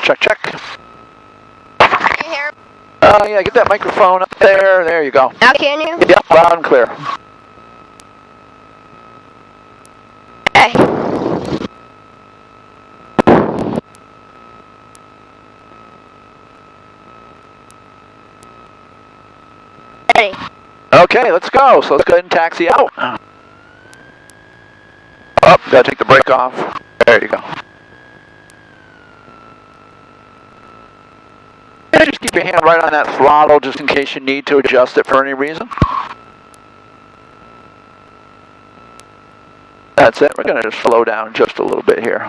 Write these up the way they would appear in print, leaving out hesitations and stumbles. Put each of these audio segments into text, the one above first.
check, check. Can you hear me? Yeah, get that microphone up there. There you go. Now can you? Yep, loud and clear. Okay. Ready. Okay, let's go. So let's go ahead and taxi out. Oh, gotta take the brake off. There you go. Just keep your hand right on that throttle just in case you need to adjust it for any reason. That's it. We're going to just slow down just a little bit here.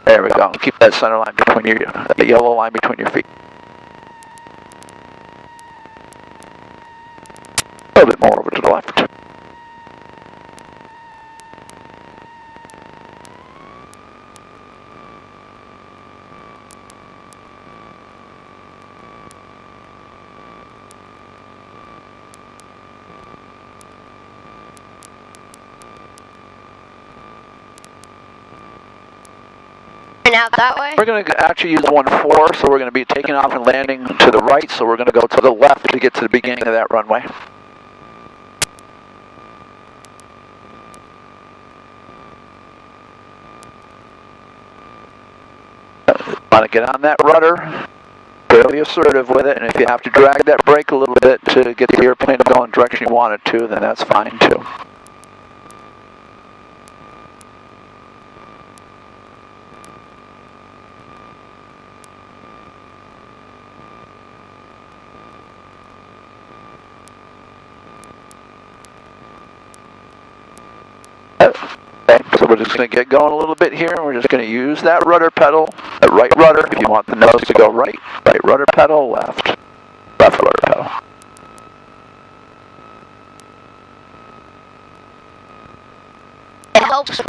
There we go. Keep that center line between your, the yellow line between your feet. A little bit more over to the left. Out that way? We're going to actually use 1-4, so we're going to be taking off and landing to the right, so we're going to go to the left to get to the beginning of that runway. Want to get on that rudder, fairly assertive with it, and if you have to drag that brake a little bit to get the airplane to go in the direction you want it to, then that's fine too. Okay, so we're just going to get going a little bit here, and we're just going to use that rudder pedal, that right rudder, if you want the nose to go right, right rudder pedal, left, left rudder pedal. It helps.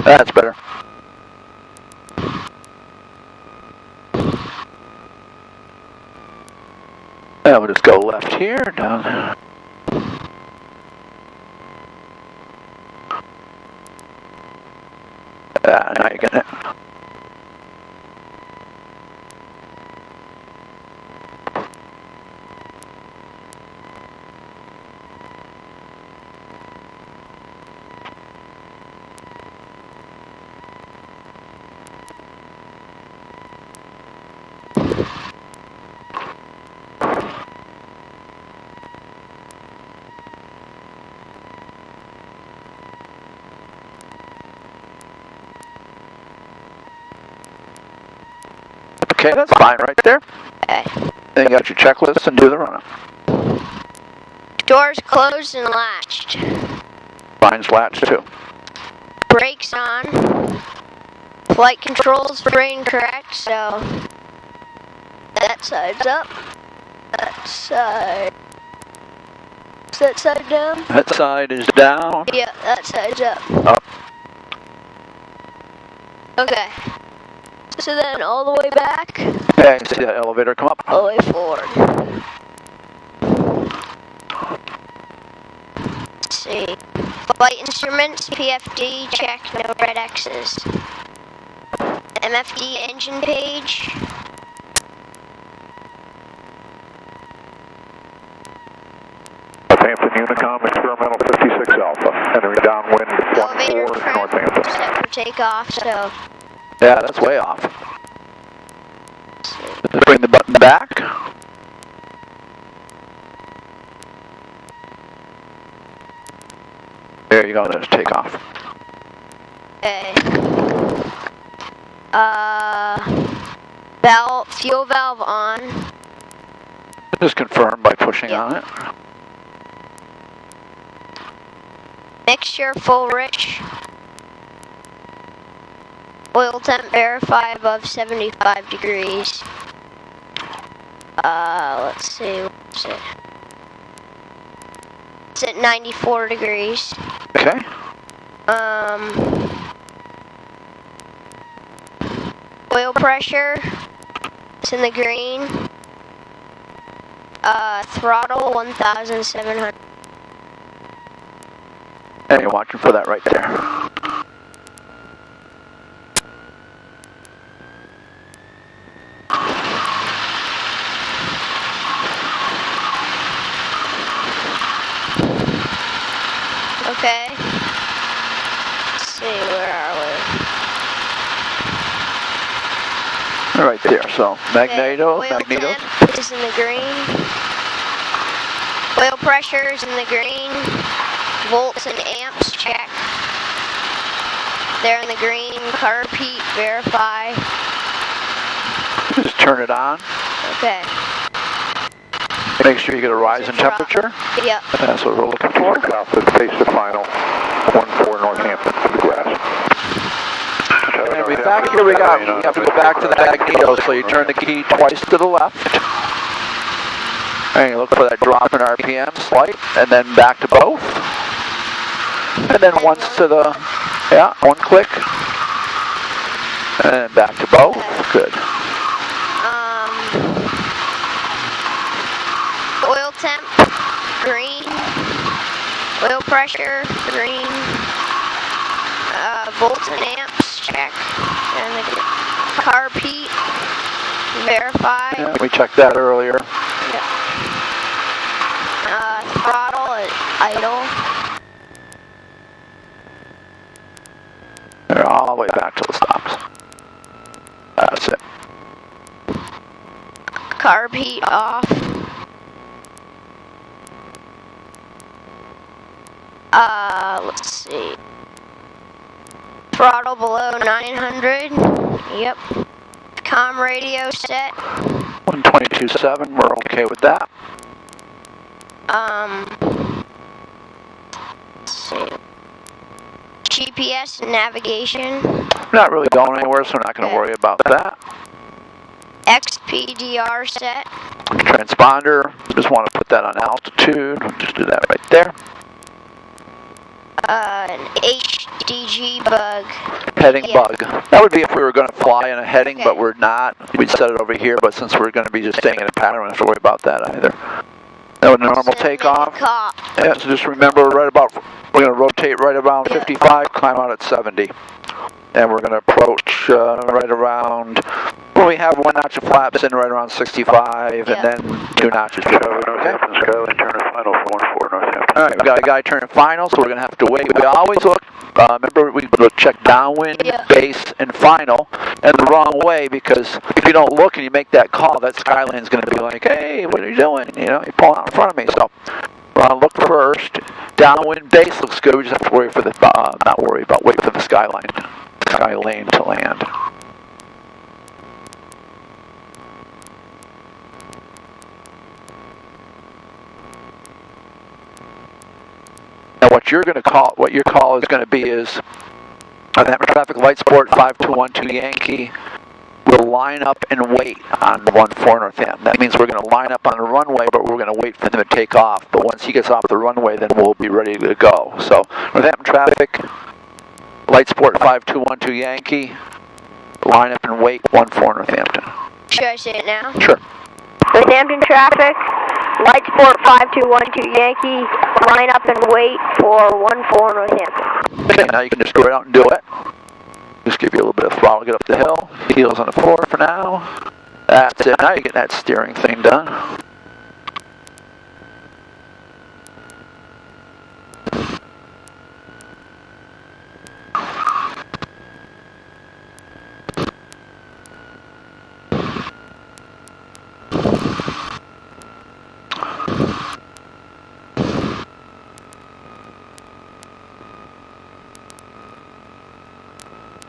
That's better. Now we'll just go left here, down. Now you get it. Okay, that's fine right there. Okay. Then you got your checklist and do the run-up. Doors closed and latched. Mine's latched too. Brakes on. Flight controls brain correct, so that side's up. That side. Is that side down? That side is down. Yeah, that side's up. Up. Okay. So then all the way back. Okay, see that elevator come up? All the way forward. Let's see. Flight instruments, PFD, check, no red X's. MFD engine page. Hampton Unicom, experimental 56 Alpha, entering downwind 14 Northampton. Set for takeoff, so. Yeah, that's way off. Let's bring the button back. There you go, there's takeoff. Okay. Fuel valve on. Just confirm by pushing on it. Mixture full rich. Oil temp verify above 75 degrees. Let's see, what's it? It's at 94 degrees. Okay. Oil pressure, it's in the green. Throttle 1,700. And you're watching for that right there. Okay. Let's see, where are we? Right there, so magnetos, Okay. Oil magnetos. temp is in the green. Oil pressure is in the green. Volts and amps, check. They're in the green. Carb heat, verify. Just turn it on. Okay. Make sure you get a rise in temperature. Yep. That's what we're looking for. South is face to final, 14 Northampton to the grass. And back here we have to go back to the magneto, so you turn the key twice to the left. And you look for that drop in RPM, slight, and then back to both. And then once to the, yeah, one click. And then back to both. Good. Oil temp, green. Oil pressure, green. Volts and amps, check. And the carb heat, verify. Yeah, we checked that earlier. Yep. Throttle at idle. They're all the way back till it stops. That's it. Carb heat off. Let's see. Throttle below 900. Yep. Comm radio set. 122.7, we're okay with that. Let's see. GPS and navigation. We're not really going anywhere, so we're not going to worry about that. XPDR set. Transponder, just want to put that on altitude. Just do that right there. An HDG bug. Heading Yeah. bug. That would be if we were going to fly in a heading, Okay. but we're not. We'd set it over here, but since we're going to be just staying in a pattern, we don't have to worry about that either. That would normal takeoff. Yeah, so just remember we're going to rotate right around 55, climb out at 70. And we're going to approach right around, well, we have 1 notch of flaps in right around 65, and then 2 notches. Okay? Skyline, turn final for 14 Northampton. All right, we got a guy turning final, so we're going to have to wait. We always look, remember we check downwind, base, and final, and the wrong way, because if you don't look and you make that call, that Skyline's going to be like, hey, what are you doing? You know, you're pulling out in front of me. So we're going to look first. Downwind, base looks good. We just have to worry for the, not worry about, wait for the Skyline to land. Now what your call is going to be is that traffic light sport 5212 Yankee will line up and wait on 14 Northampton. That means we're going to line up on the runway, but we're going to wait for them to take off. But once he gets off the runway, then we'll be ready to go. So Northampton traffic, light sport 5212 Yankee, line up and wait 14 Northampton. Should I say it now? Sure. Northampton traffic, light sport 5212 Yankee, line up and wait for 14 Northampton. Okay, now you can just go right out and do it. Just give you a little bit of throttle, get up the hill. Heels on the floor for now. That's it. Now you get that steering thing done.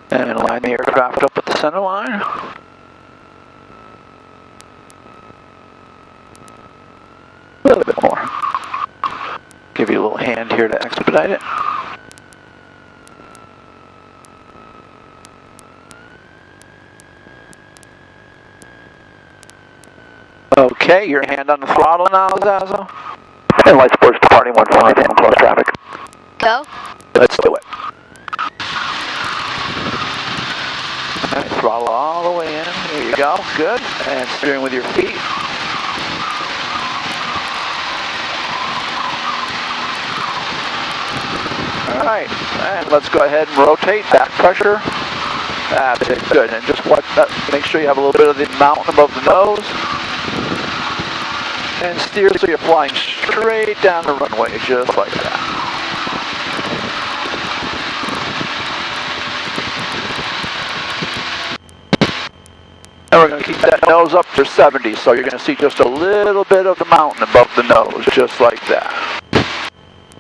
And line the aircraft up at the center line. A little bit more. Give you a little hand here to expedite it. Okay, your hand on the throttle now, Zazo. And light sports departing 14 Northampton, close traffic. Go. Let's do it. Alright, throttle all the way in. Here you go. Good. And steering with your feet. All right, and let's go ahead and rotate, back pressure. That's it, good. And just make sure you have a little bit of the mountain above the nose. And steer so you're flying straight down the runway, just like that. And we're going to keep that nose up for 70, so you're going to see just a little bit of the mountain above the nose, just like that.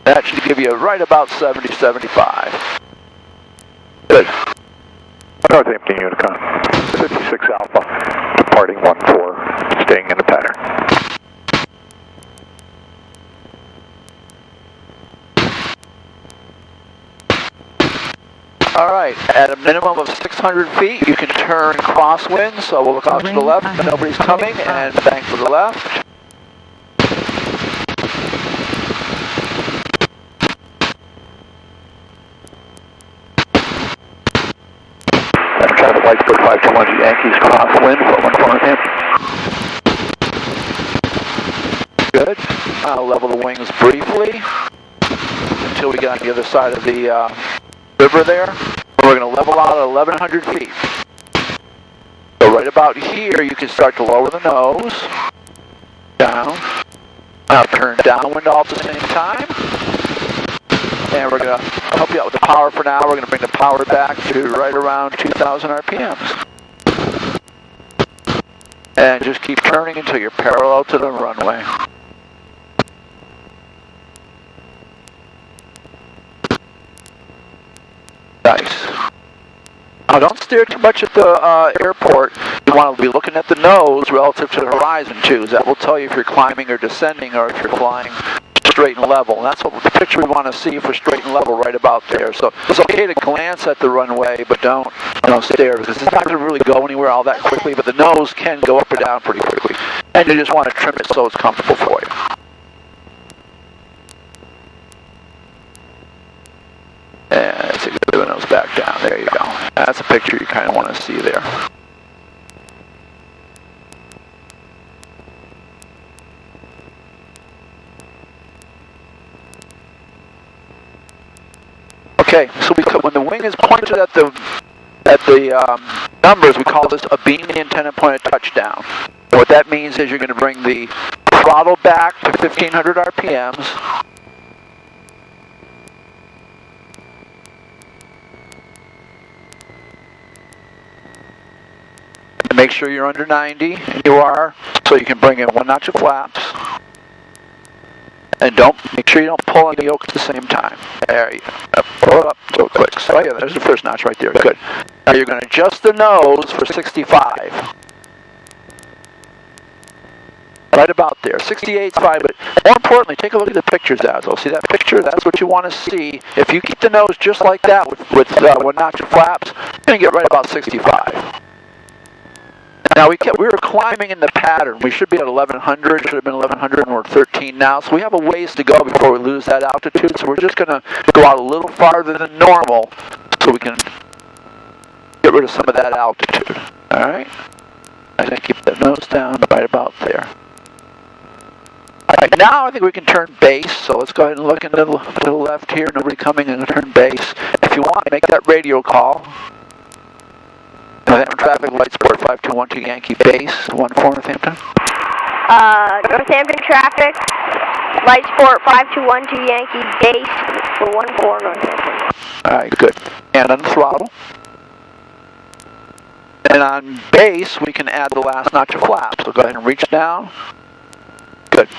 That should give you right about 70, 75. Good. Northampton Unicon, 56 Alpha, departing 14, staying in the pattern. All right, at a minimum of 600 feet, you can turn crosswind, so we'll look out to the left, nobody's coming, and bank for the left. Traffic lights for 521 Yankees, crosswind for 14. Good. I'll level the wings briefly until we get on the other side of the river there. We're going to level out at 1,100 feet. So right about here, you can start to lower the nose. Down. Now turn downwind all at the same time. And we're going to help you out with the power for now. We're going to bring the power back to right around 2,000 RPMs. And just keep turning until you're parallel to the runway. Nice. Now don't steer too much at the airport. You want to be looking at the nose relative to the horizon too. That will tell you if you're climbing or descending or if you're flying straight and level. And that's what the picture we want to see for straight and level right about there. So it's okay to glance at the runway, but don't stare, because it's not going to really go anywhere all that quickly, but the nose can go up or down pretty quickly. And you just want to trim it so it's comfortable for you. And it's a good nose back down. There you go. That's a picture you kind of want to see there. Okay, so when the wing is pointed at the numbers, we call this a beam antenna pointed touchdown. And what that means is you're going to bring the throttle back to 1,500 RPMs. Make sure you're under 90, and you are, so you can bring in 1 notch of flaps. And make sure you don't pull on the yoke at the same time. There you go. Pull it up so quick. So yeah, there's the first notch right there. Good. Now you're going to adjust the nose for 65. Right about there. 68 is fine, but more importantly, take a look at the pictures, Zazo. See that picture? That's what you want to see. If you keep the nose just like that with 1 notch of flaps, you're going to get right about 65. Now we were climbing in the pattern. We should be at 1,100. Should have been 1,100, and we're at 13 now. So we have a ways to go before we lose that altitude. So we're just going to go out a little farther than normal, so we can get rid of some of that altitude. All right. I'm going to keep that nose down right about there. All right. Now I think we can turn base. So let's go ahead and look into the left here. Nobody coming, and turn base. If you want, make that radio call. Northampton traffic, light sport 5212 Yankee base, 14 Northampton. Northampton traffic, light sport 5212 Yankee base for 14 Northampton. Alright, good. And on the throttle. And on base, we can add the last notch of flaps. So go ahead and reach down. Good.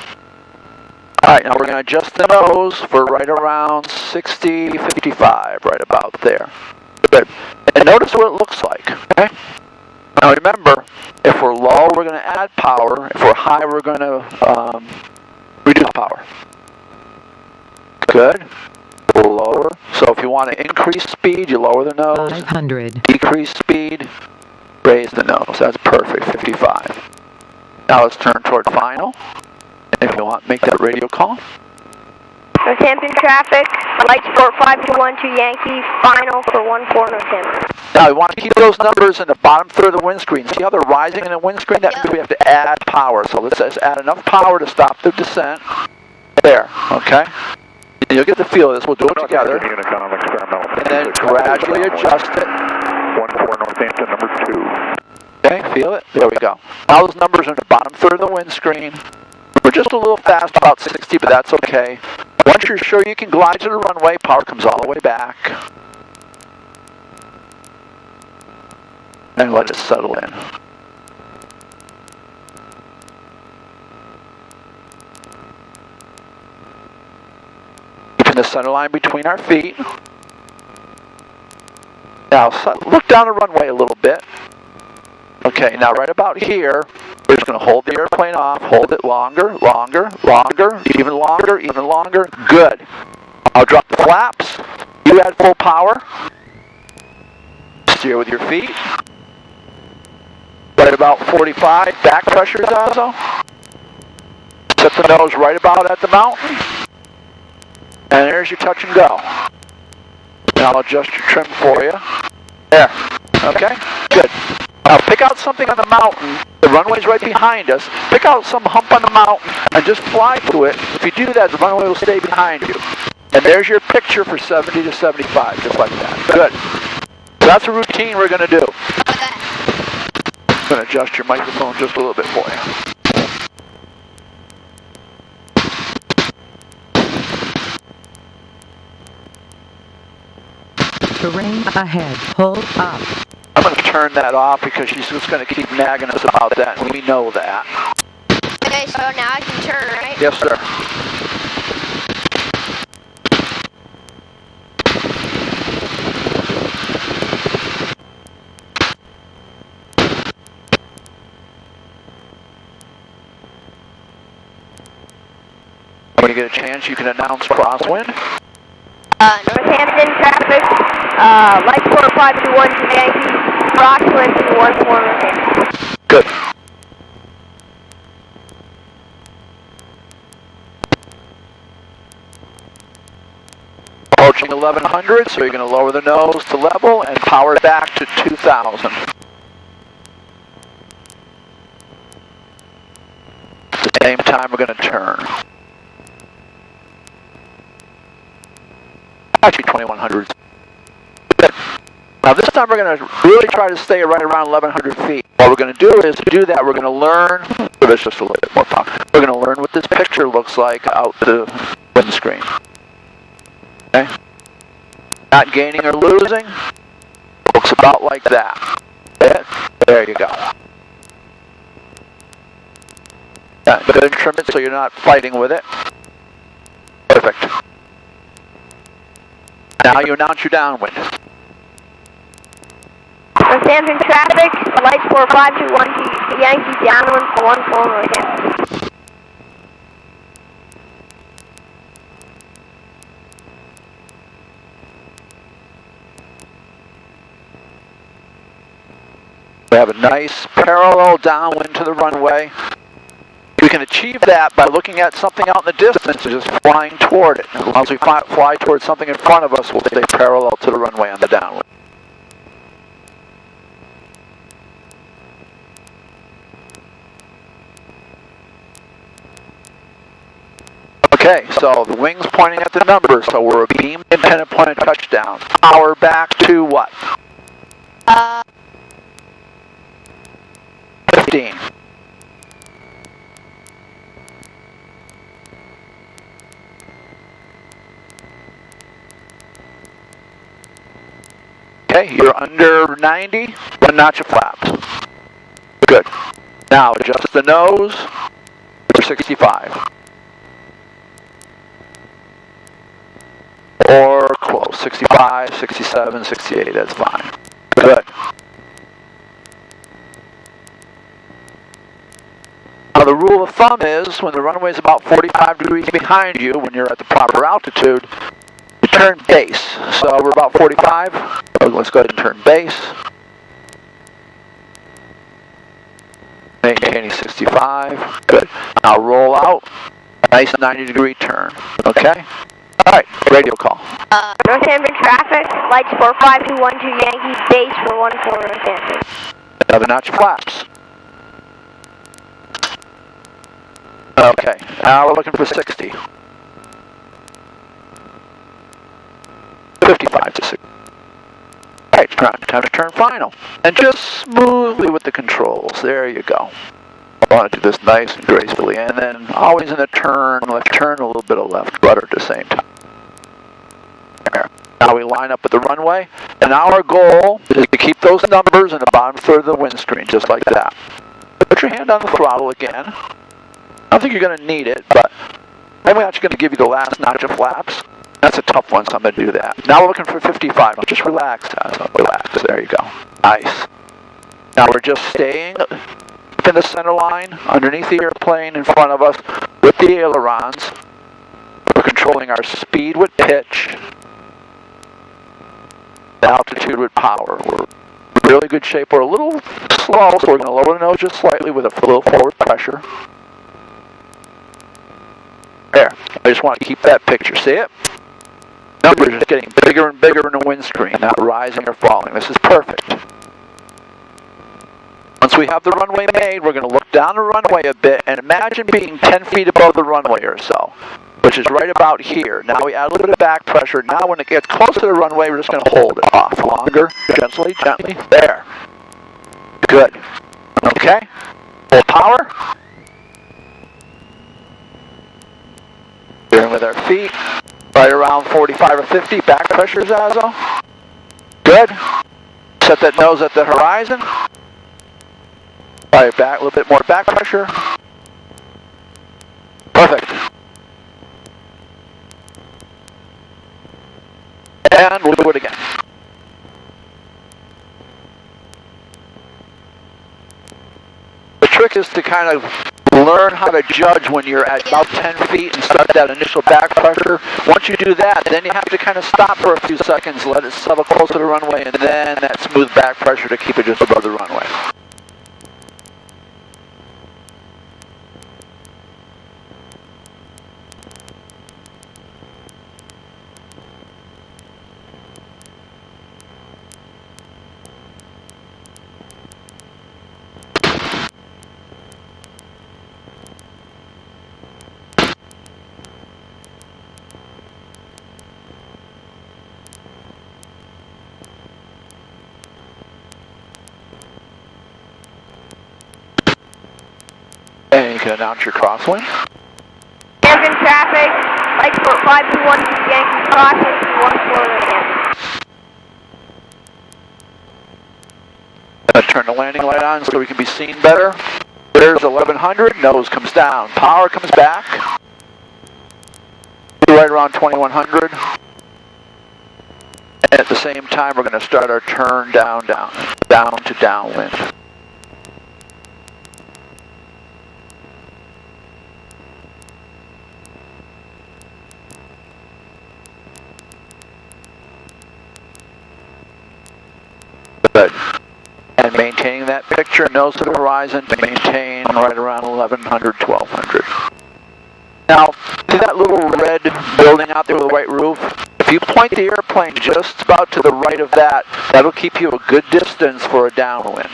Alright, now we're going to adjust the nose for right around 60, 55, right about there. Good. And notice what it looks like, okay? Now remember, if we're low, we're going to add power. If we're high, we're going to reduce power. Good. Lower. So if you want to increase speed, you lower the nose. 500. Decrease speed, raise the nose. That's perfect, 55. Now let's turn toward final. If you want, make that radio call. Northampton traffic, light sport 5212 Yankee, final for 14 Northampton. Now we want to keep those numbers in the bottom third of the windscreen. See how they're rising in the windscreen? That means we have to add power. So let's just add enough power to stop the descent. There, okay? And you'll get the feel of this. We'll do it together. Unicom experimental. And then gradually adjust it. 14 Northampton, number 2. Okay, feel it? There we go. Now those numbers are in the bottom third of the windscreen. We're just a little fast, about 60, but that's okay. Once you're sure you can glide to the runway, power comes all the way back. And let it settle in. Keeping the center line between our feet. Now look down the runway a little bit. Okay, now right about here, we're just going to hold the airplane off, hold it longer, longer, longer, even longer, even longer. Good. I'll drop the flaps. You add full power. Steer with your feet. Right about 45, back pressure, Zazo. Set the nose right about at the mountain. And there's your touch and go. And I'll adjust your trim for you. There. Okay? Good. Now pick out something on the mountain. The runway's right behind us. Pick out some hump on the mountain and just fly to it. If you do that, the runway will stay behind you. And there's your picture for 70 to 75, just like that. Good. So that's a routine we're going to do. I'm going to adjust your microphone just a little bit for you. Terrain ahead. Hold up. I'm going to turn that off because she's just going to keep nagging us about that, and we know that. Okay, so now I can turn, right? Yes, sir. When you get a chance, you can announce crosswind. Northampton traffic, light 4521 to Yankee, crosswind 14 Northampton. Good. Approaching 1100, so you're going to lower the nose to level and power it back to 2000. At the same time, we're going to turn. Actually, 2100. Good. Now this time we're going to really try to stay right around 1100 feet. What we're going to do is, to do that, we're going to learn, there's just a little bit more power. We're going to learn what this picture looks like out the windscreen. Okay? Not gaining or losing. Looks about like that. There you go. Good trim it so you're not fighting with it. Perfect. Now you announce your downwind. Northampton traffic, lights 4521 to Yankee, downwind for 14 Northampton. We have a nice parallel downwind to the runway. We can achieve that by looking at something out in the distance and just flying toward it. As long as we fly towards something in front of us, we'll stay parallel to the runway on the downwind. Okay, so the wing's pointing at the numbers, so we're a beam independent point of touchdown. Power back to what? 15. Okay, you're under 90, 1 notch of flaps. Good. Now adjust the nose for 65. Or close, 65, 67, 68, that's fine. Good. Now the rule of thumb is, when the runway is about 45 degrees behind you, when you're at the proper altitude, you turn base. So we're about 45, let's go ahead and turn base. Maintaining 65, good. Now roll out, nice 90-degree turn, okay? Alright, radio call. Northampton traffic, lights 4521 to Yankee, base for 14 Northampton. Another notch flaps. Okay, now we're looking for 60. 55 to 60. Alright, time to turn final. And just smoothly with the controls. There you go. I want to do this nice and gracefully. And then always in a turn, left turn, a little bit of left rudder at the same time. There. Now we line up with the runway. And our goal is to keep those numbers in the bottom third of the windscreen, just like that. Put your hand on the throttle again. I don't think you're going to need it, but I'm actually going to give you the last notch of flaps. That's a tough one, so I'm going to do that. Now we're looking for 55. Just relax, Zazo. Relax. There you go. Nice. Now we're just staying in the center line, underneath the airplane in front of us, with the ailerons. We're controlling our speed with pitch, altitude with power. We're in really good shape. We're a little slow, so we're going to lower the nose just slightly with a little forward pressure. There. I just want to keep that picture. See it? Numbers are getting bigger and bigger in the windscreen, not rising or falling. This is perfect. Once we have the runway made, we're going to look down the runway a bit and imagine being 10 feet above the runway or so, which is right about here. Now we add a little bit of back pressure. Now when it gets close to the runway, we're just going to hold it off longer, gently, gently. There. Good. Okay. Full power. Steering with our feet. Right around 45 or 50. Back pressure, Zazo. Good. Set that nose at the horizon. Right back, a little bit more back pressure. Perfect. And we'll do it again. The trick is to kind of learn how to judge when you're at about 10 feet and start that initial back pressure. Once you do that, then you have to kind of stop for a few seconds, let it settle close to the runway, and then that smooth back pressure to keep it just above the runway. And you can announce your crosswind. Engine traffic, lights for 521 Yankee crossing, 1 Florida. Turn the landing light on so we can be seen better. There's 1100, nose comes down, power comes back. Right around 2100. And at the same time, we're going to start our turn down to downwind. Good. And maintaining that picture, nose to the horizon, maintain right around 1100, 1200. Now, see that little red building out there with the white roof? If you point the airplane just about to the right of that, that'll keep you a good distance for a downwind.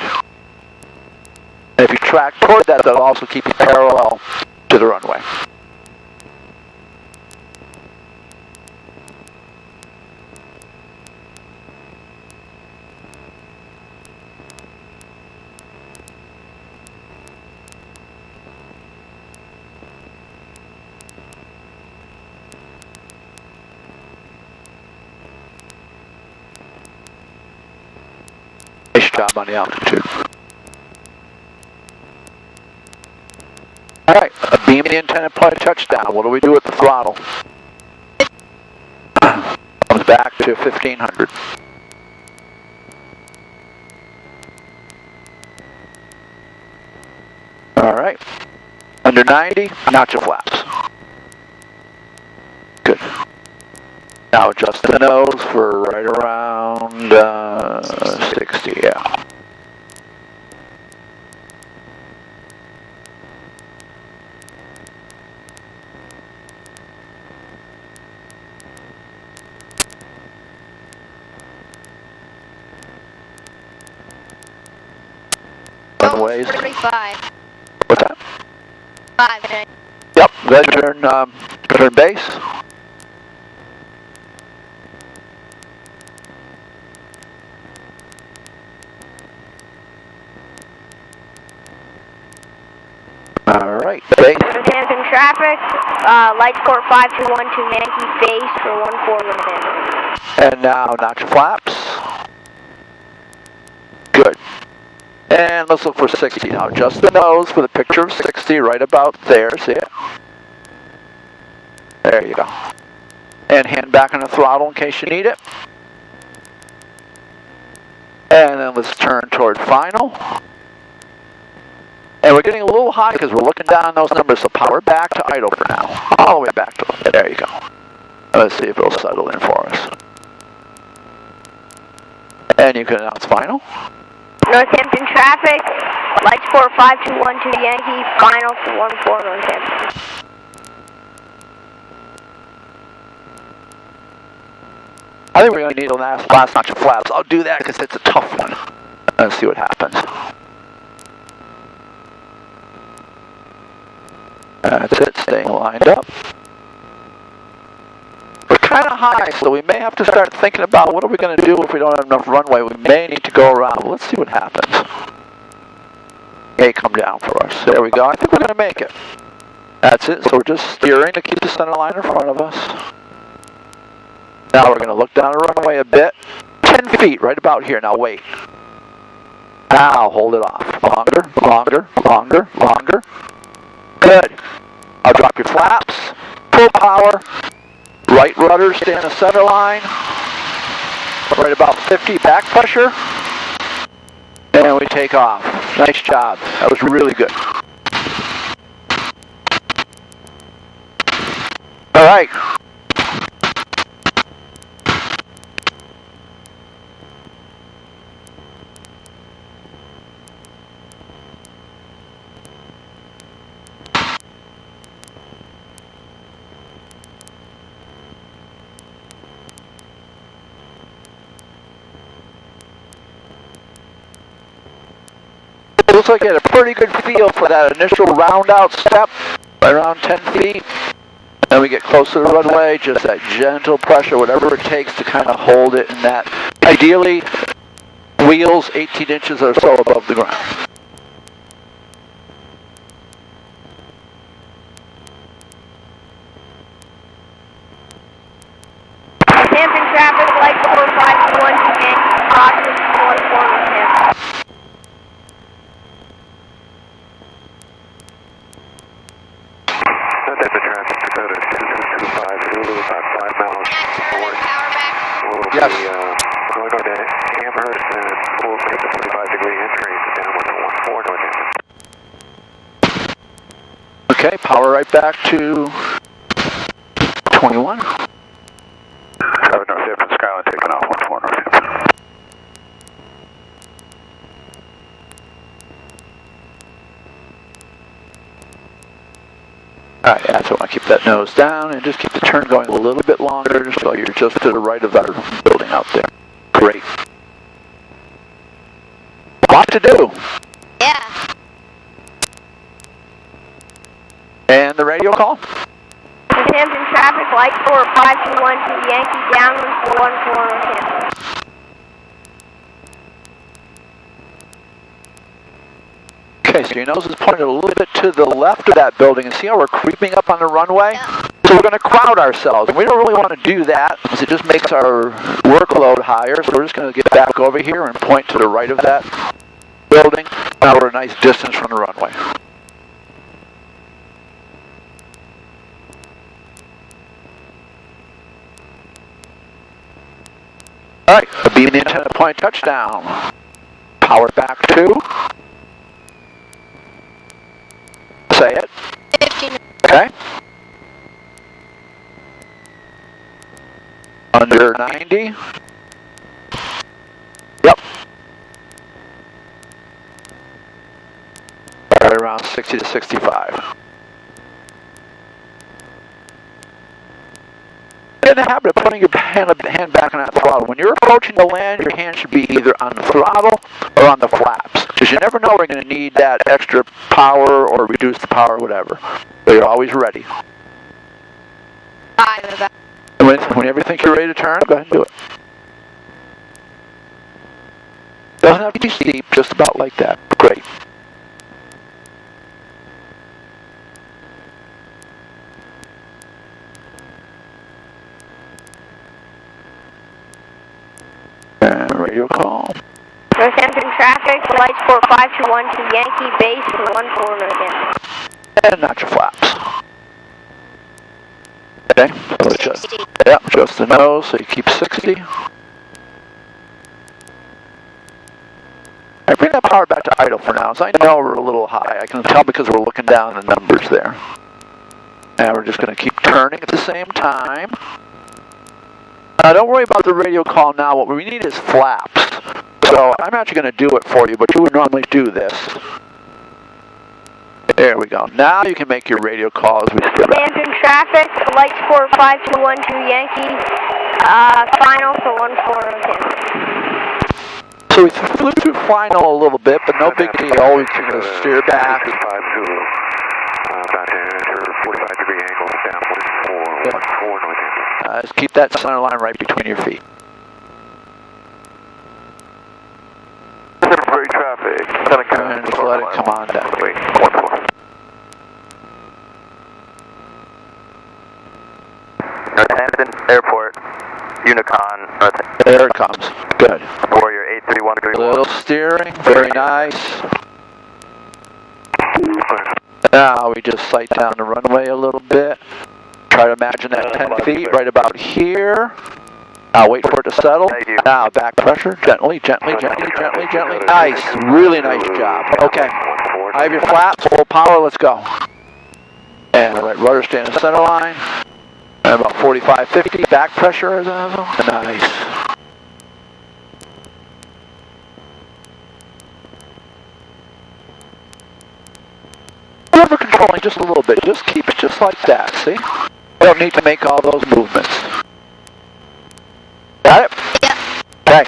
And if you track toward that, that'll also keep you parallel to the runway. Nice job on the altitude. Alright, a beam the antenna point touchdown. What do we do with the throttle? Comes back to 1500. Alright. Under 90, notch your flaps. Good. Now adjust the nose for right around 60, yeah. Runways. 35. What's that? 5. Yep, then turn base. traffic, lights port 5212 Yankee base for 14 Northampton. And now notch your flaps. Good. And let's look for 60 now. Just the nose with a picture of 60 right about there. See it? There you go. And hand back on the throttle in case you need it. And then let's turn toward final. And we're getting a little high because we're looking down on those numbers, so power back to idle for now. All the way back to, there you go. Let's see if it'll settle in for us. And you can announce final. Northampton traffic, lights port 5212 Yankee, final for 14 Northampton. I think we're going to need a last notch of flaps. I'll do that because it's a tough one. Let's see what happens. That's it, staying lined up. We're kind of high, so we may have to start thinking about what are we going to do if we don't have enough runway. We may need to go around. Let's see what happens. May come down for us. There we go. I think we're going to make it. That's it. So we're just steering to keep the center line in front of us. Now we're going to look down the runway a bit. 10 feet, right about here. Now wait. Now hold it off. Longer, longer, longer, longer. Good. I'll drop your flaps. Full power. Right rudder, stay in the center line. Right about 50 back pressure. And we take off. Nice job. That was really good. All right. Looks like you had a pretty good feel for that initial round out step, right around 10 feet. Then we get close to the runway, just that gentle pressure, whatever it takes to kind of hold it in that. Ideally, wheels 18 inches or so above the ground. Northampton traffic, lights port 5212 Yankee, positive 14 Northampton. Northampton traffic, Dakota 2225, Zulu, about 5 miles north. Yes. Going on to Amherst and we'll take the 45-degree entry downwind to 14 Northampton. Okay, power right back to 21. Traffic Northampton Skyline taking off 14 Northampton. Alright, yeah, so I want to keep that nose down and just keep the turn going a little bit longer just so you're just to the right of our building out there. Great. Lot to do. Yeah. And the radio call? Northampton traffic, lights port 5212 Yankee, downwind for 14 Northampton. Okay, so your nose is pointed a little bit to the left of that building, and see how we're creeping up on the runway? Yeah. So we're going to crowd ourselves, and we don't really want to do that because it just makes our workload higher, so we're just going to get back over here and point to the right of that building. Now we're a nice distance from the runway. Alright, the beam the antenna point touchdown. Power back to. Say it. 15. Okay. Under 90. Yep. Right around 60 to 65. Get in the habit of putting your hand back on that throttle. When you're approaching the land, your hand should be either on the throttle or on the flaps. Because you never know when you're going to need that extra power or reduce the power or whatever. So you're always ready. And whenever you think you're ready to turn, go ahead and do it. Doesn't have to be steep, just about like that. Great. radio call. Northampton traffic, lights for 5212 Yankee base for 14 Northampton. And not your flaps. Okay, so adjust, yep, adjust the nose so you keep 60. Alright, bring that power back to idle for now. So I know we're a little high. I can tell because we're looking down the numbers there. And we're just going to keep turning at the same time. Don't worry about the radio call now. What we need is flaps. So I'm actually going to do it for you, but you would normally do this. There we go. Now you can make your radio calls. Northampton traffic, lights for 5212 Yankee, final for 14 Northampton. So we flew through final a little bit, but no big deal. We can steer back. About to enter 45-degree angle downwind for 14 Northampton. Just keep that center line right between your feet. Temporary traffic. And just let it come on down. Wait, 14. Northampton Airport, Unicon, Northampton. There it comes. Good. Warrior 831 degree. Little steering, very nice. Now we just sight down the runway a little bit. Try to imagine that 10 feet right about here. Now wait for it to settle. Now back pressure, gently, gently, gently, gently, gently. Nice, really nice job. Okay, I have your flaps, full power, let's go. And let rudder stay in the center line. And about 45, 50, back pressure, Zazo. Nice. Over controlling just a little bit, just keep it just like that, see? You don't need to make all those movements. Got it? Yep. Okay. A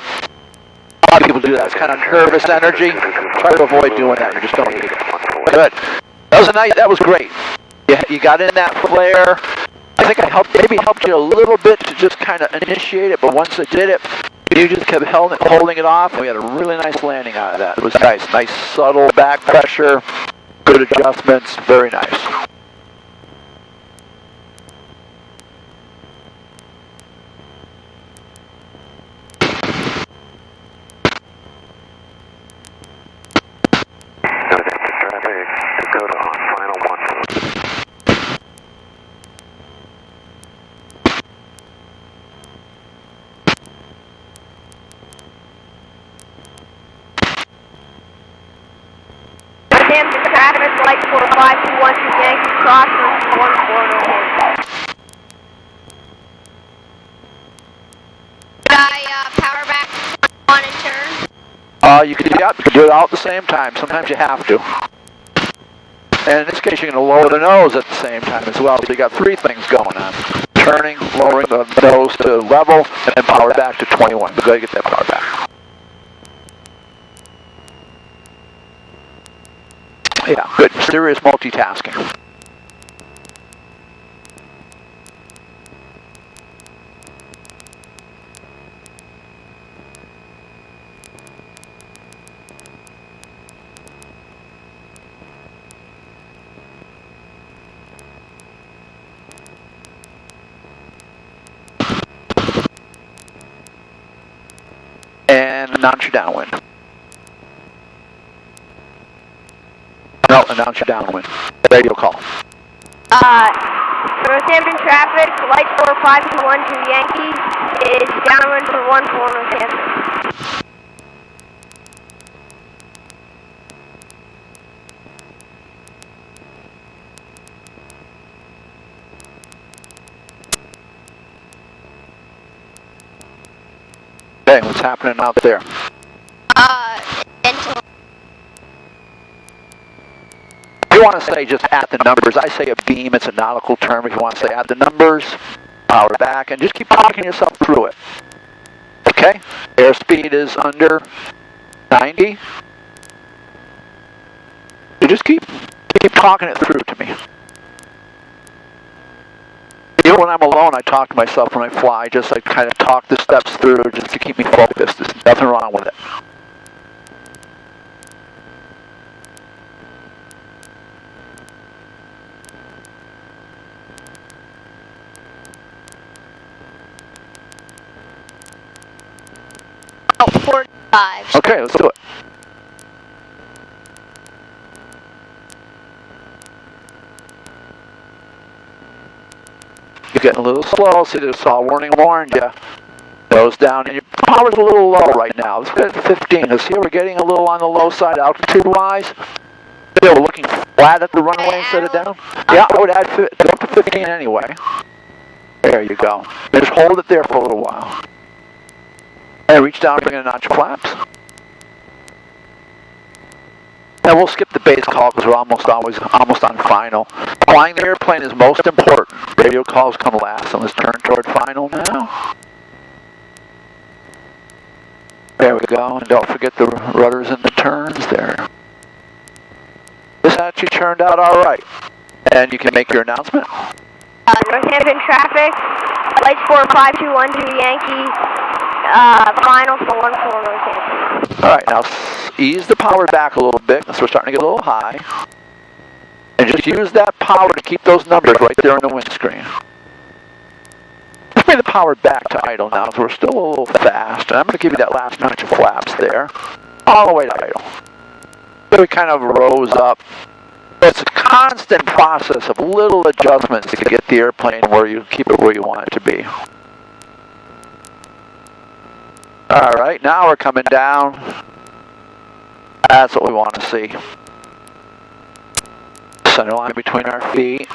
lot of people do that. It's kind of nervous energy. Try to avoid doing that. You just don't need it. Good. That was a nice. That was great. You got in that flare. I think I maybe helped you a little bit to just kind of initiate it, but once I did it, you just kept holding it off, and we had a really nice landing out of that. It was nice. Nice subtle back pressure. Good adjustments. Very nice. Northampton traffic, lights for 5212 Yankee cross for 14 Northampton. Did I power back on and turn? You can do it all at the same time. Sometimes you have to. And in this case, you're going to lower the nose at the same time as well. So you got three things going on. Turning, lowering the nose to level, and then power back to 21. But go ahead and get that power back. Yeah, good. Serious multitasking. And announce your downwind. No, announce your downwind. Radio call. Northampton traffic, lights for 5212 Yankee is downwind for 14 Northampton. Okay, what's happening out there? Dental. If you want to say just at the numbers, I say a beam, it's a nautical term. If you want to say at the numbers, power back, and just keep talking yourself through it. Okay? Airspeed is under 90. You just keep talking it through to me. Even when I'm alone, I talk to myself when I fly. Just like kind of talk the steps through just to keep me focused. There's nothing wrong with it. About 40 5. Okay, let's do it. You're getting a little slow. See, this saw warning warned you. Nose down, and your power's a little low right now. Let's get it to 15. Because here we're getting a little on the low side altitude-wise. Yeah, we're looking flat at the runway instead of down. Yeah, I would add go up to 15 anyway. There you go. Just hold it there for a little while. And reach down and bring in a notch of flaps. And we'll skip the base call because we're almost on final. Flying the airplane is most important. Radio calls come last. So let's turn toward final now. There we go. And don't forget the rudders and the turns there. This actually turned out all right. And you can make your announcement. Northampton traffic, lights 4521 Yankee, final for 14 Northampton. All right, now ease the power back a little bit, so we're starting to get a little high. And just use that power to keep those numbers right there on the windscreen. Let's bring the power back to idle now, so we're still a little fast. And I'm going to give you that last notch of flaps there, all the way to idle. So we kind of rose up. It's a constant process of little adjustments to get the airplane where you keep it where you want it to be. All right, now we're coming down. That's what we want to see. Center line between our feet.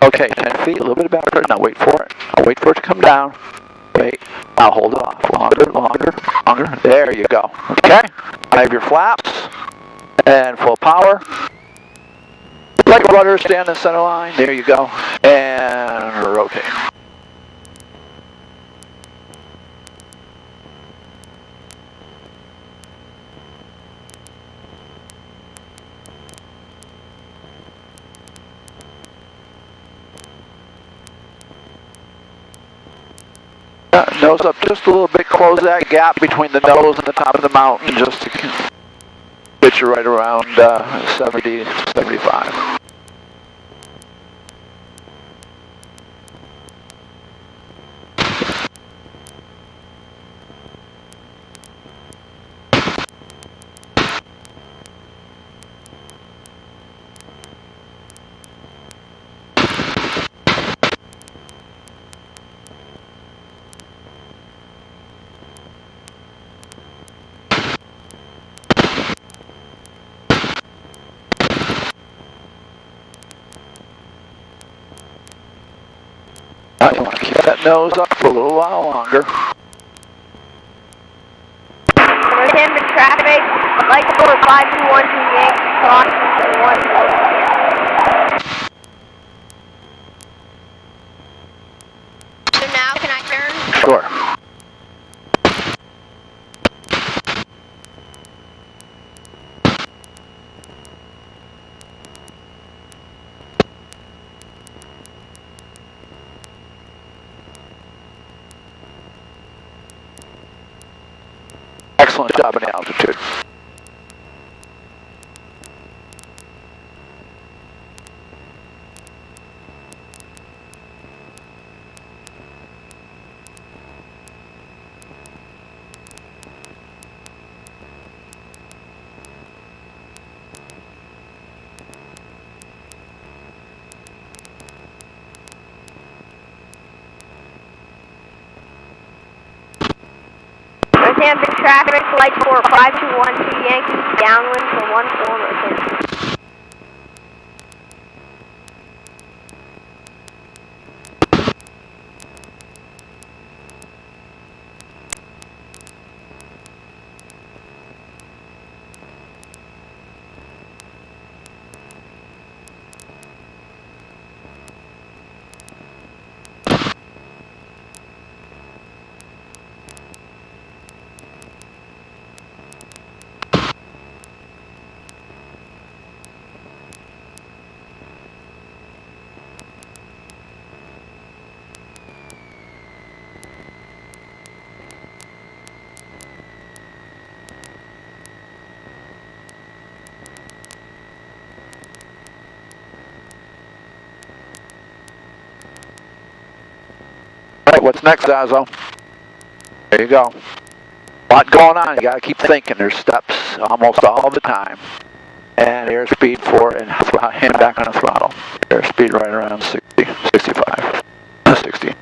Okay, 10 feet, a little bit backward. Now wait for it. I'll wait for it to come down. Wait. Now hold it off. Longer, longer, longer. There you go. Okay. I have your flaps and full power. Like a rudder, stay on the center line. There you go. And rotate. Nose up just a little bit, close that gap between the nose and the top of the mountain just to get you right around 70 to 75. You want to keep that nose up for a little while longer. Northampton traffic, lights 4521 Yankee, crossing for 1. So now can I turn? Sure. Excellent job in the altitude. Northampton traffic, flight 4521 Yankee, downwind for 14 Northampton. what's next, Zazo? There you go. A lot going on. You got to keep thinking. There's steps almost all the time. And airspeed 4 and hand back on the throttle. Airspeed right around 60, 65, 60.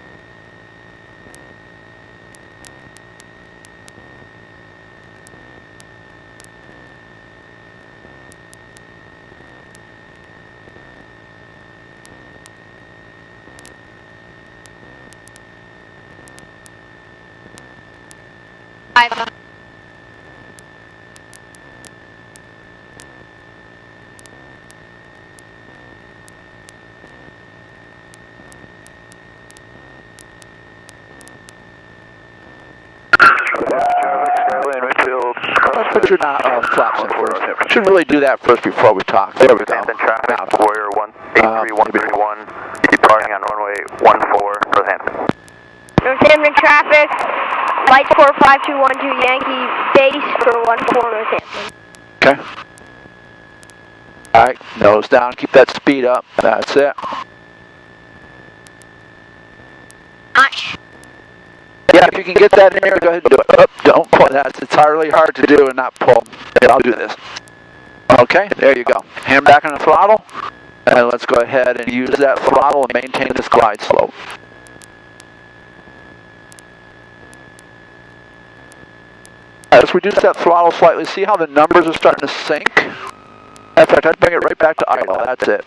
Let's put your flaps in first. Should really do that first before we talk. There we go. Northampton traffic, Warrior 183-131, departing on runway 14, Northampton. Northampton traffic, light 45212 Yankee, base for 14 Northampton. Okay. Alright, nose down, keep that speed up. That's it. Yeah, if you can get that in there, go ahead and do it. Oh, don't pull that. It's hardly hard to do and not pull. Yeah, I'll do this. Okay, there you go. Hand back on the throttle. And let's go ahead and use that throttle and maintain this glide slope. Let's reduce that throttle slightly. See how the numbers are starting to sink? In fact, I'd bring it right back to idle. That's it.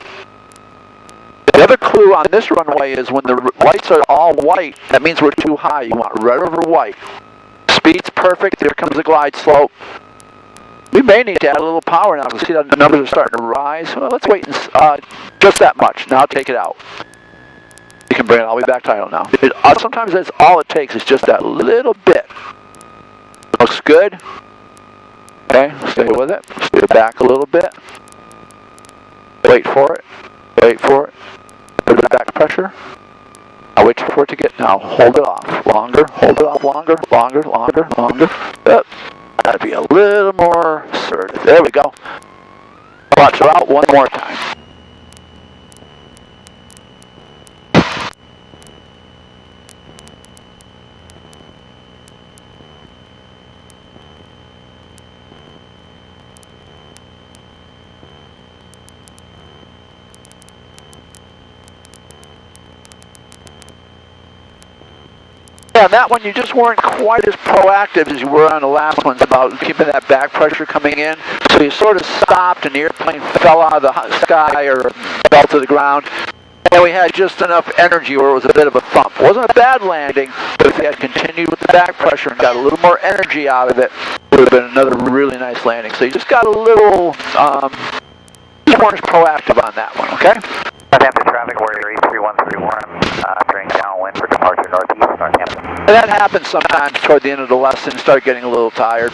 The other clue on this runway is when the lights are all white, that means we're too high. You want red over white. Speed's perfect. There comes the glide slope. We may need to add a little power now. See how the numbers are starting to rise. Well, let's wait and just that much. Now take it out. You can bring it all the way back to idle now. Sometimes that's all it takes is just that little bit. Looks good. Okay, stay with it. Stay back a little bit. Wait for it. Wait for it. Put the back pressure. I'll wait for it to get, now hold it off. Longer, hold it off longer, longer, longer, longer. Yep. Gotta be a little more assertive. There we go. Watch her out one more time. Yeah, on that one you just weren't quite as proactive as you were on the last ones about keeping that back pressure coming in. So you sort of stopped and the airplane fell out of the sky or fell to the ground. And we had just enough energy where it was a bit of a thump. It wasn't a bad landing, but if you had continued with the back pressure and got a little more energy out of it, it would have been another really nice landing. So you just got a little, just weren't as proactive on that one, okay? Northampton traffic, Warrior 83131, turning downwind for departure northeast, Northampton. And that happens sometimes toward the end of the lesson, start getting a little tired.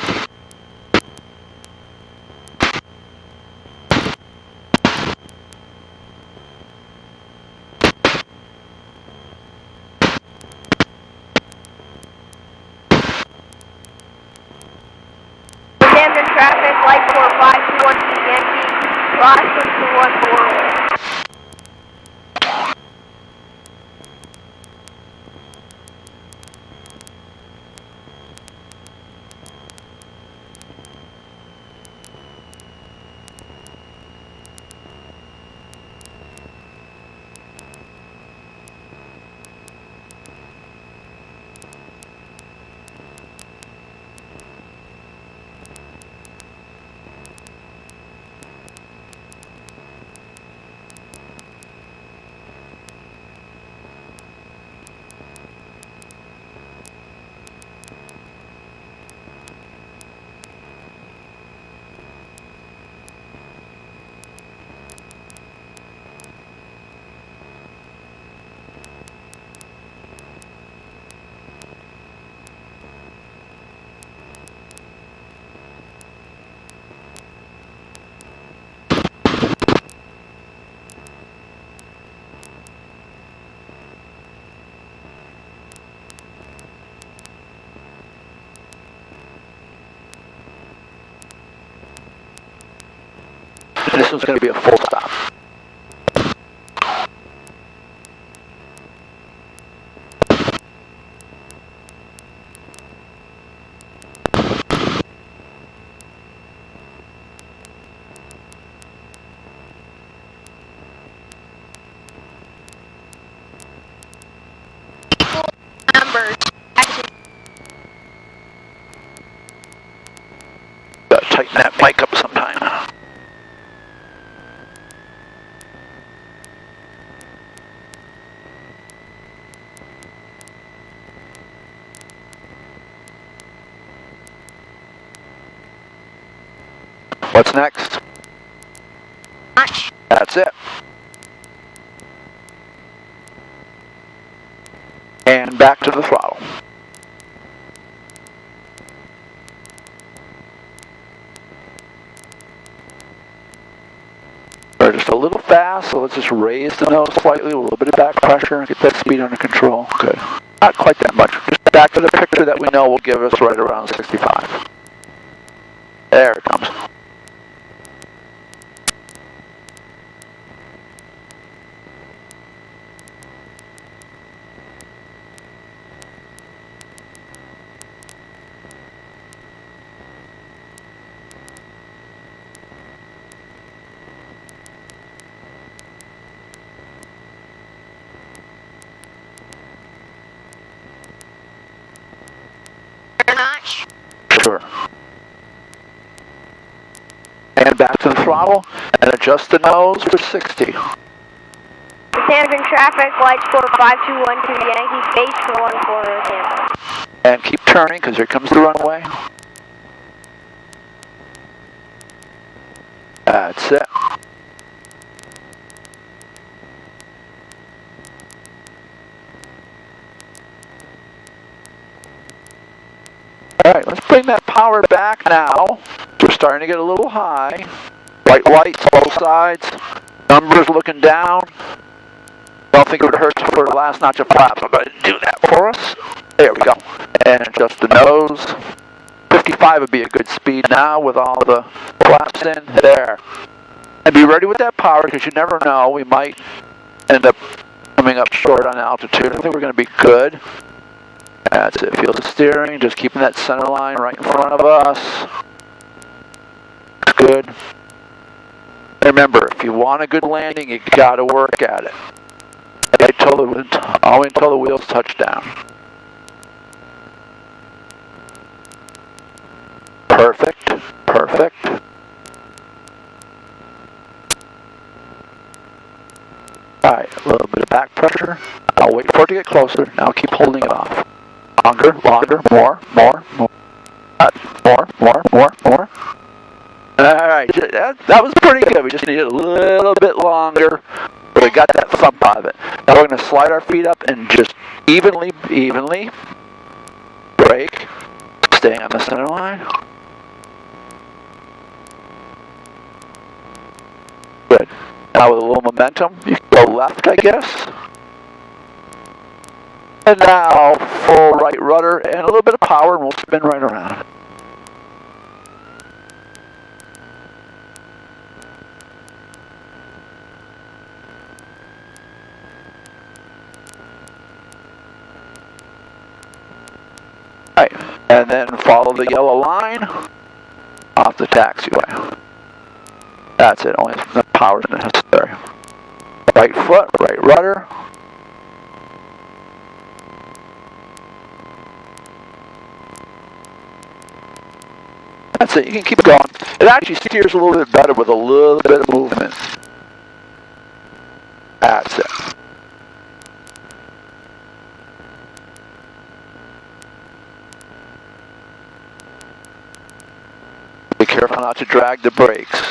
Northampton traffic, light 45212 Yankee, cross 6214. This one's going to be a full stop. tighten that mic up sometime. What's next? That's it. And back to the throttle. We're just a little fast, so let's just raise the nose slightly, a little bit of back pressure, get that speed under control. Good. Not quite that much. Just back to the picture that we know will give us right around 65. There it comes. Sure. And back to the throttle, and adjust the nose for 60. San Andreas traffic, lights for 5212 Yankee, base for 14 Tampa. And keep turning, because here comes the runway. That's it. Alright, let's bring that power back now. We're starting to get a little high. White lights, both sides. Numbers looking down. Don't think it would hurt for the last notch of flaps. I'm going to do that for us. There we go. And adjust the nose. 55 would be a good speed now with all the flaps in. There. And be ready with that power, because you never know. We might end up coming up short on altitude. I think we're going to be good. That's it. Feel the steering. Just keeping that center line right in front of us. Good. Remember, if you want a good landing, you got to work at it. All until the wheels touch down. Perfect. Perfect. Alright, a little bit of back pressure. I'll wait for it to get closer. Now keep holding it off. Longer, longer, more. More. Alright, that was pretty good. We just needed a little bit longer. But we got that thump out of it. Now we're going to slide our feet up and just evenly brake. Staying on the center line. Good. Now with a little momentum, you can go left, I guess. And now full right rudder and a little bit of power, and we'll spin right around. Right, and then follow the yellow line off the taxiway. That's it, only the power is necessary. Right foot, right rudder. That's it, you can keep going. It actually steers a little bit better with a little bit of movement. That's it. Be careful not to drag the brakes.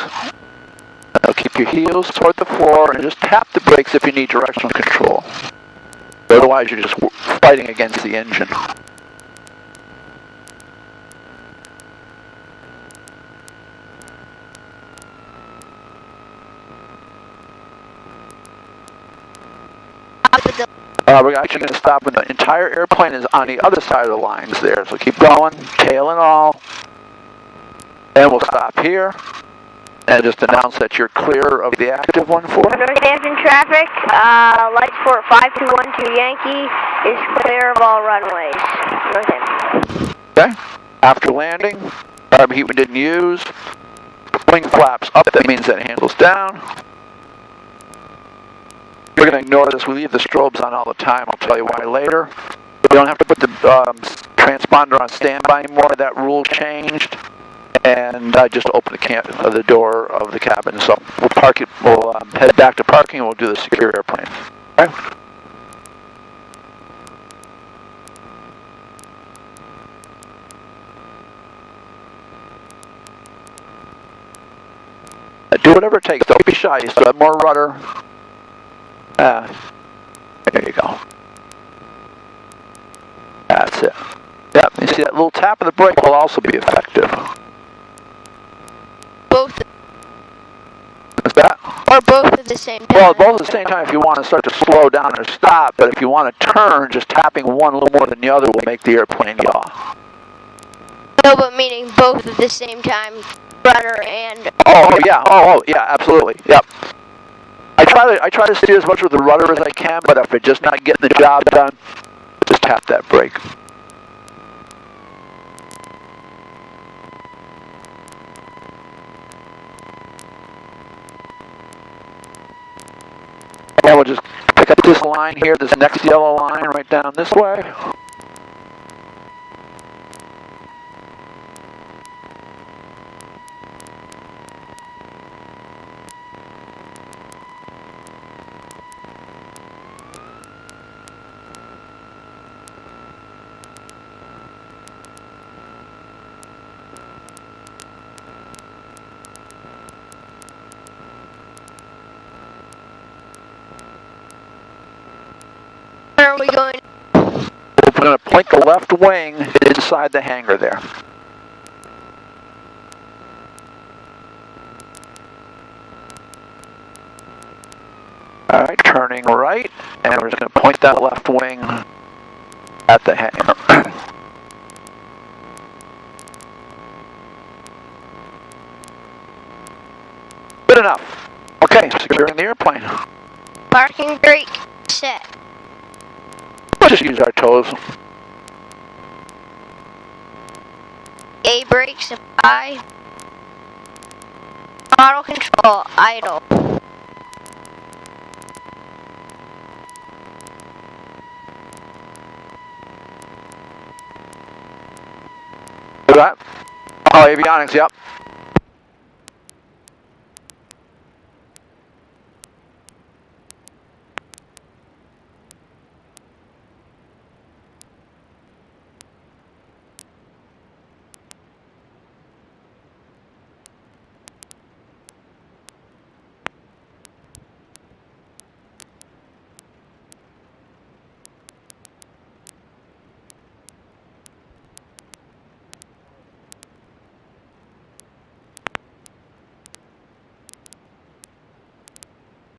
Now keep your heels toward the floor and just tap the brakes if you need directional control. Otherwise you're just fighting against the engine. We're actually going to stop when the entire airplane is on the other side of the lines there. So keep going, tail and all. And we'll stop here. And just announce that you're clear of the active 1-4. North Hampton traffic, lights for 5212 Yankee is clear of all runways. North Hampton. Okay. After landing, VIRB heat we didn't use. Wing flaps up, that means that handles down. We're going to ignore this. We leave the strobes on all the time. I'll tell you why later. We don't have to put the transponder on standby anymore. That rule changed. and just open the door of the cabin. So we'll park it. We'll head back to parking, and we'll do the secure airplane. Okay. Do whatever it takes. Don't be shy. You still have more rudder. There you go. That's it. Yep. You see that little tap of the brake will also be effective. Both. What's that? Or both at the same time. Well, both at the same time if you want to start to slow down or stop, but if you want to turn, just tapping one a little more than the other will make the airplane yaw. No, but meaning both at the same time, rudder and... Oh yeah, yeah, absolutely, yep. I try to steer as much with the rudder as I can, but if it's just not getting the job done, just tap that brake. And we'll just pick up this line here, this next yellow line right down this way. Where are we going? We're going to plink the left wing inside the hangar there. Alright, turning right, and we're just going to point that left wing at the hangar. Good enough. Okay, securing the airplane. Parking brake set. We'll just use our toes. A brakes apply. Throttle control idle. That? Oh, avionics, yep.